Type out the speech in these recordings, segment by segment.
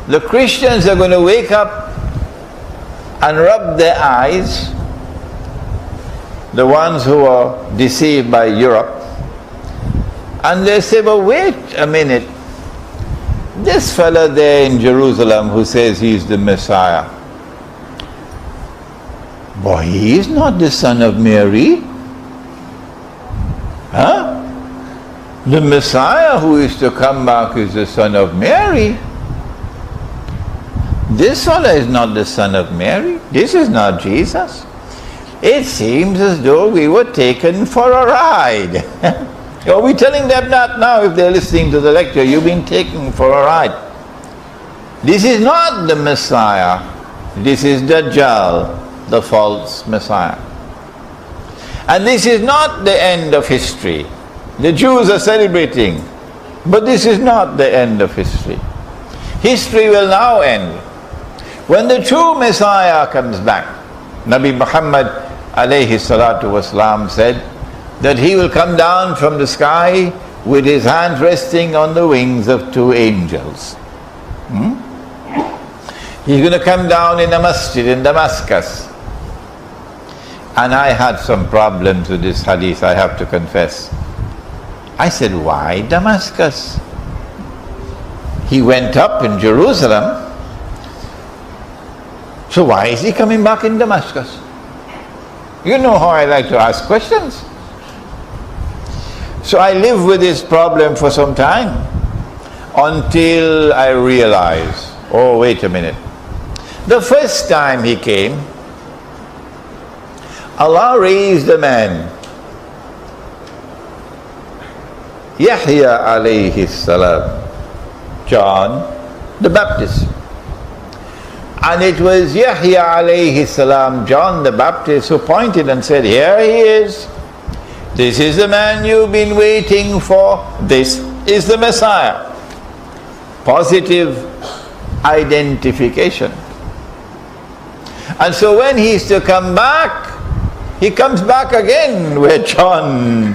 The Christians are going to wake up and rub their eyes, the ones who are deceived by Europe, and they say, but wait a minute, this fella there in Jerusalem who says he's the Messiah, boy, he is not the son of Mary. Huh? The Messiah who is to come back is the son of Mary. This fella is not the son of Mary. This is not Jesus. It seems as though we were taken for a ride. Are we telling them that now if they're listening to the lecture? You've been taken for a ride. This is not the Messiah. This is Dajjal, the false Messiah. And this is not the end of history. The Jews are celebrating, but this is not the end of history. History will now end. When the true Messiah comes back, Nabi Muhammad alayhi salatu wasalam said that he will come down from the sky with his hands resting on the wings of two angels. He's going to come down in a masjid in Damascus. And I had some problems with this hadith, I have to confess. I said, why Damascus? He went up in Jerusalem. So why is he coming back in Damascus? You know how I like to ask questions. So I lived with this problem for some time until I realized, oh, wait a minute. The first time he came, Allah raised a man, Yahya alayhi salam, John the Baptist. And it was Yahya alayhi salam, John the Baptist, who pointed and said, here he is. This is the man you've been waiting for. This is the Messiah. Positive identification. And so when he's to come back, he comes back again where John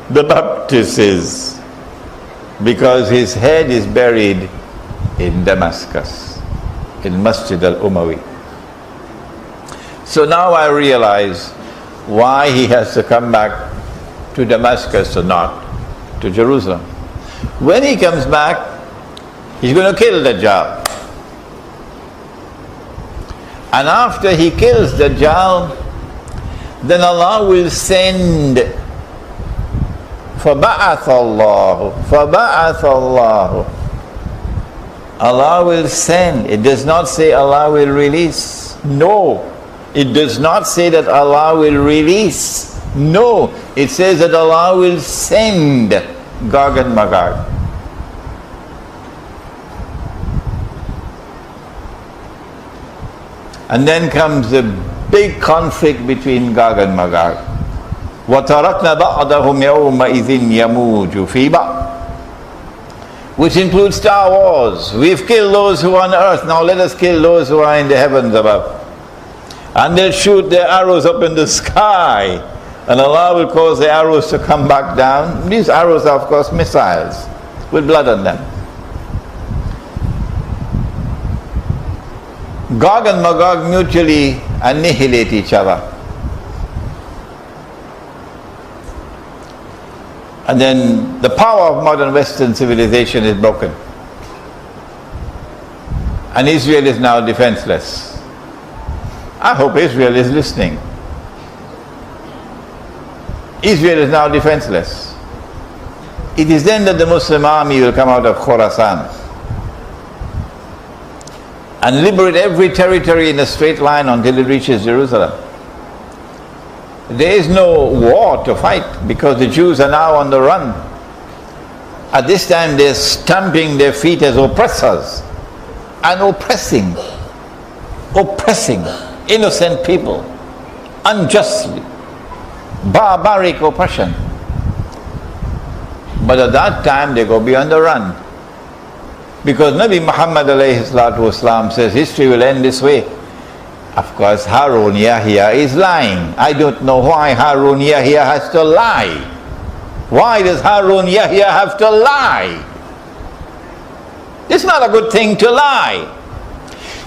the Baptist is, because his head is buried in Damascus, in Masjid al-Umawi. So now I realize why he has to come back to Damascus and not to Jerusalem. When he comes back, he's going to kill Dajjal. And after he kills Dajjal, then Allah will send فَبَعَثَ اللَّهُ Allah will send. It does not say Allah will release. No. It does not say that Allah will release. No. It says that Allah will send Gog and Magog. And then comes the big conflict between Gog and Magog. وَتَرَكْنَا بَعْضَهُمْ يَوْمَئِذٍ يَمُوجُ فِي بَعْضٍ, which includes Star Wars. We've killed those who are on earth, now let us kill those who are in the heavens above. And they'll shoot their arrows up in the sky, and Allah will cause the arrows to come back down. These arrows are of course missiles with blood on them. Gog and Magog mutually annihilate each other. And then the power of modern Western civilization is broken. And Israel is now defenseless. I hope Israel is listening. Israel is now defenseless. It is then that the Muslim army will come out of Khorasan and liberate every territory in a straight line until it reaches Jerusalem. There is no war to fight because the Jews are now on the run. At this time they're stamping their feet as oppressors and oppressing innocent people unjustly. Barbaric oppression. But at that time they go beyond the run. Because Nabi Muhammad alayhi salatu wasalam says history will end this way. Of course, Harun Yahya is lying. I don't know why Harun Yahya has to lie. Why does Harun Yahya have to lie? It's not a good thing to lie.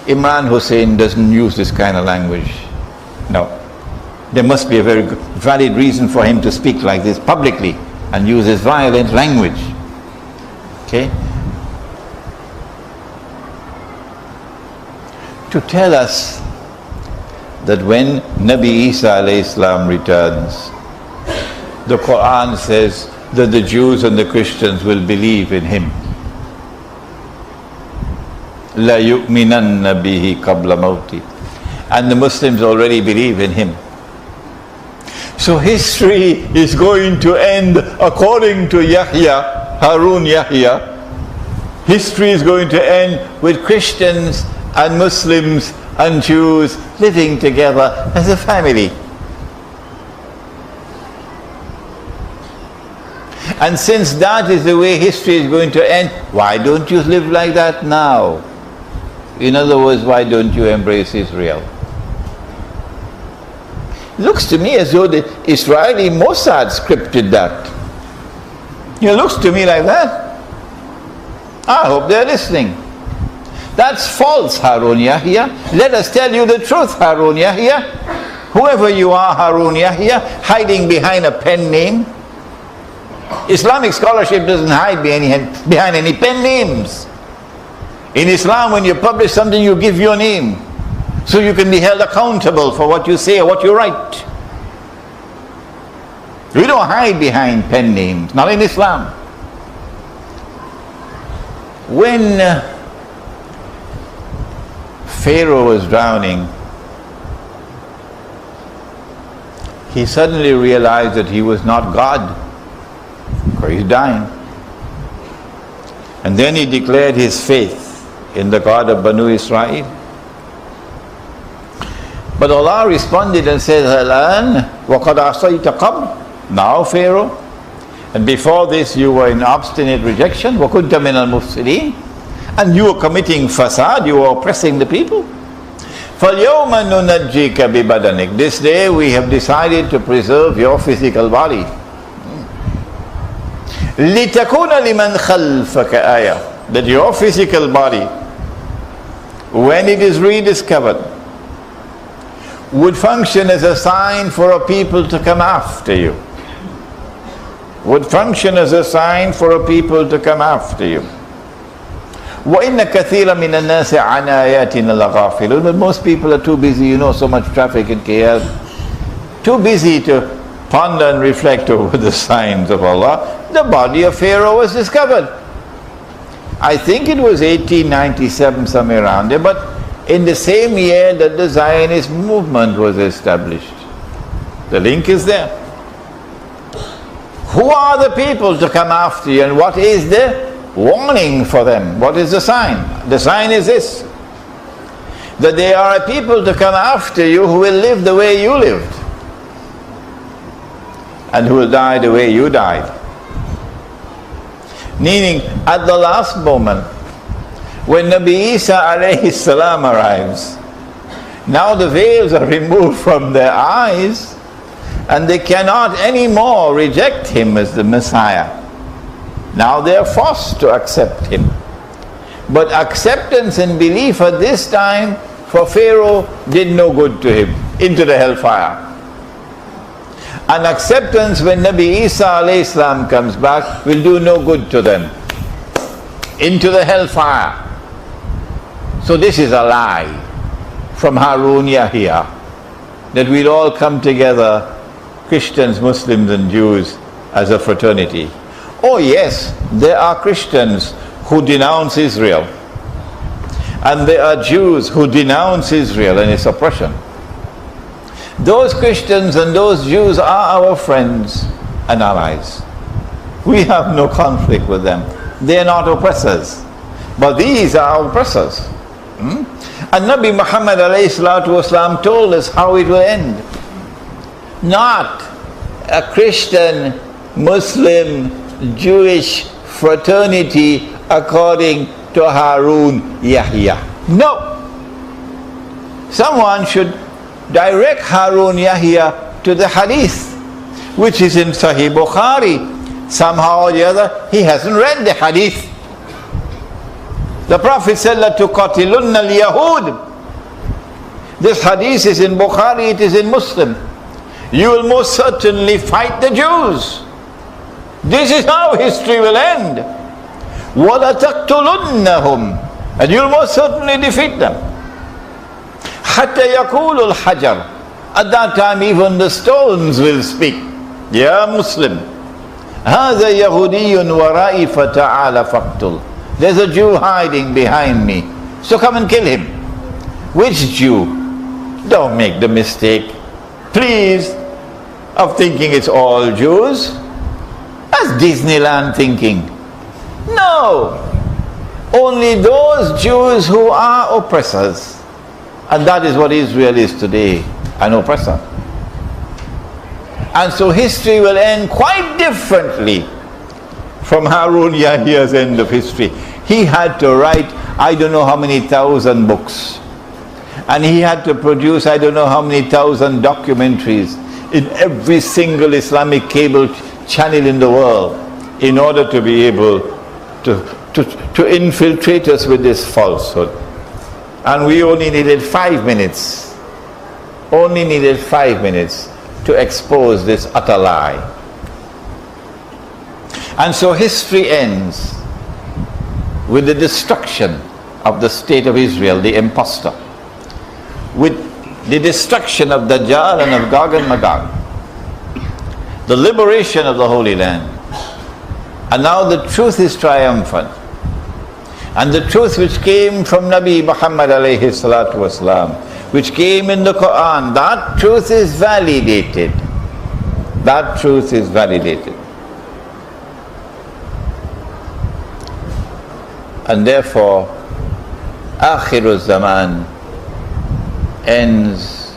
Imran Hussain doesn't use this kind of language. No. There must be a very good, valid reason for him to speak like this publicly and use this violent language. Okay? To tell us that when Nabi Isa alayhi salam returns, the Quran says that the Jews and the Christians will believe in him. La yu'minanna bihi qabla mawti. And the Muslims already believe in him. So history is going to end according to Harun Yahya. History is going to end with Christians and Muslims and Jews living together as a family. And since that is the way history is going to end, why don't you live like that now? In other words, why don't you embrace Israel? Looks to me as though the Israeli Mossad scripted that. It looks to me like that. I hope they're listening. That's false, Harun Yahya. Let us tell you the truth, Harun Yahya. Whoever you are, Harun Yahya, hiding behind a pen name. Islamic scholarship doesn't hide behind any pen names. In Islam, when you publish something, you give your name, so you can be held accountable for what you say or what you write. We don't hide behind pen names, not in Islam. When Pharaoh was drowning, he suddenly realized that he was not God, because he's dying. And then he declared his faith in the God of Banu Israel. But Allah responded and said, Al-an waqad asayta qabl. Now, Pharaoh, and before this you were in obstinate rejection, wa kunta min al-mufsidin, and you were committing fasad, you were oppressing the people. فَالْيَوْمَ نُنَجِّيكَ بِبَدَنِكَ. This day we have decided to preserve your physical body. لِتَكُونَ لِمَنْ خَلْفَكَ آيَةً. That your physical body, when it is rediscovered, would function as a sign for a people to come after you. Would function as a sign for a people to come after you. وَإِنَّ كَثِيرًا مِنَ النَّاسِ عَنْ آيَاتِنَا لَغَافِلُونَ. But most people are too busy, so much traffic in KL, too busy to ponder and reflect over the signs of Allah. The body of Pharaoh was discovered. I think it was 1897, somewhere around there, but in the same year that the Zionist movement was established. The link is there. Who are the people to come after you, and what is the warning for them? What is the sign? The sign is this: that there are a people to come after you who will live the way you lived, and who will die the way you died. Meaning, at the last moment, when Nabi Isa alayhi salam arrives, now the veils are removed from their eyes, and they cannot anymore reject him as the Messiah. Now they are forced to accept him. But acceptance and belief at this time for Pharaoh did no good to him, into the hellfire. And acceptance when Nabi Isa alayhi salam comes back will do no good to them, into the hellfire. So this is a lie from Harun Yahya, that we'll all come together, Christians, Muslims and Jews, as a fraternity. Oh yes, there are Christians who denounce Israel, and there are Jews who denounce Israel and its oppression. Those Christians and those Jews are our friends and allies. We have no conflict with them. They are not oppressors, but these are our oppressors. And Nabi Muhammad alayhi salatu wasalam told us how it will end. Not a Christian, Muslim, Jewish fraternity according to Harun Yahya. No. Someone should direct Harun Yahya to the hadith, which is in Sahih Bukhari. Somehow or the other, he hasn't read the hadith. The Prophet said, لَتُقَاتِلُنَّ الْيَهُودِ. This hadith is in Bukhari, it is in Muslim. You will most certainly fight the Jews. This is how history will end. وَلَتَقْتُلُنَّهُمْ. And you'll most certainly defeat them. حَتَّى يَقُولُ الْحَجَرُ. At that time even the stones will speak. Ya Muslim, هَذَا يَهُودِيٌّ وَرَائِي فَتَعَالَ فَقْتُلْ. There's a Jew hiding behind me, so come and kill him. Which Jew? Don't make the mistake, please, of thinking it's all Jews. That's Disneyland thinking. No, only those Jews who are oppressors. And that is what Israel is today, an oppressor. And so history will end quite differently from Harun Yahya's end of history. He had to write I don't know how many thousand books. And he had to produce I don't know how many thousand documentaries in every single Islamic cable channel in the world in order to be able to infiltrate us with this falsehood. And we only needed 5 minutes. Only needed 5 minutes to expose this utter lie. And so history ends with the destruction of the state of Israel, the impostor, with the destruction of Dajjal and of Gog and Magog, the liberation of the Holy Land. And now the truth is triumphant. And the truth which came from Nabi Muhammad alayhi salatu wasalam, which came in the Quran, that truth is validated. That truth is validated. And therefore, Akhirul Zaman ends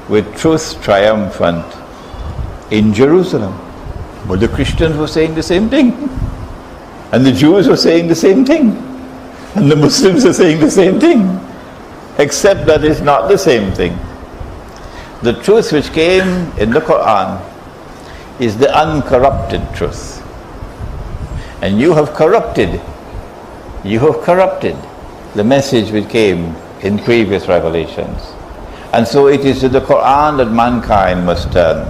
with truth triumphant in Jerusalem. But the Christians were saying the same thing. And the Jews were saying the same thing. And the Muslims are saying the same thing. Except that it's not the same thing. The truth which came in the Quran is the uncorrupted truth. And you have corrupted the message which came in previous revelations. And so it is to the Quran that mankind must turn.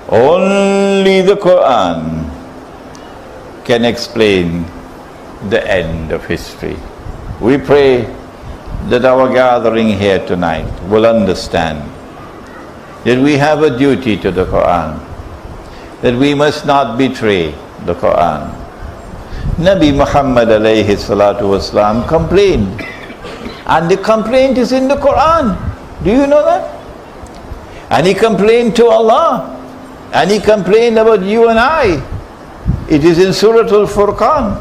Only the Quran can explain the end of history. We pray that our gathering here tonight will understand that we have a duty to the Quran, that we must not betray the Quran. Nabi Muhammad alayhi salatu wasalam complained, and the complaint is in the Quran. Do you know that? And he complained to Allah, and he complained about you and I. It is in Surah Al-Furqan.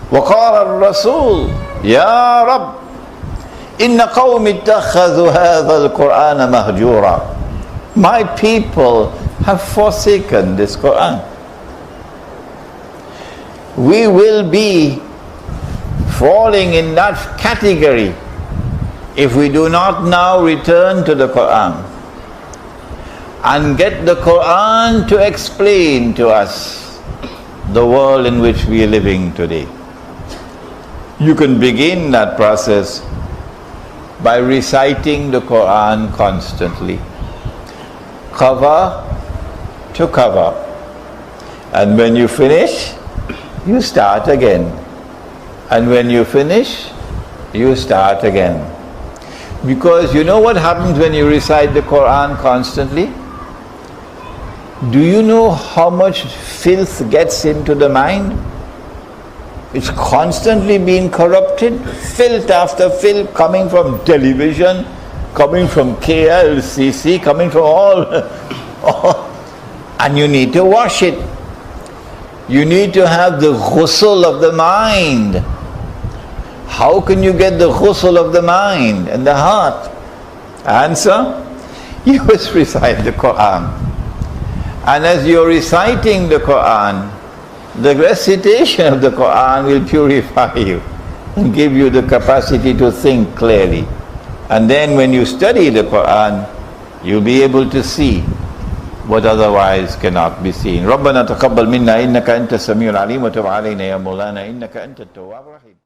وَقَالَ الرَّسُولُ يَا رَبِّ إِنَّ قَوْمِ اتَّخَذُوا هَذَا الْقُرْآنَ مَهْجُورًا. My people have forsaken this Quran. We will be falling in that category if we do not now return to the Quran and get the Quran to explain to us the world in which we are living today. You can begin that process by reciting the Quran constantly, cover to cover. And when you finish, you start again. And when you finish, you start again. Because you know what happens when you recite the Quran constantly? Do you know how much filth gets into the mind? It's constantly being corrupted, filth after filth, coming from television, coming from KLCC, coming from all. And you need to wash it. You need to have the ghusl of the mind. How can you get the ghusl of the mind and the heart? Answer, you must recite the Quran. And as you're reciting the Quran, the recitation of the Quran will purify you and give you the capacity to think clearly. And then when you study the Quran, you'll be able to see what otherwise cannot be seen. ربنا تقبل منا إنك أنت السميع العليم وتب علينا يا مولانا إنك أنت التواب الرحيم.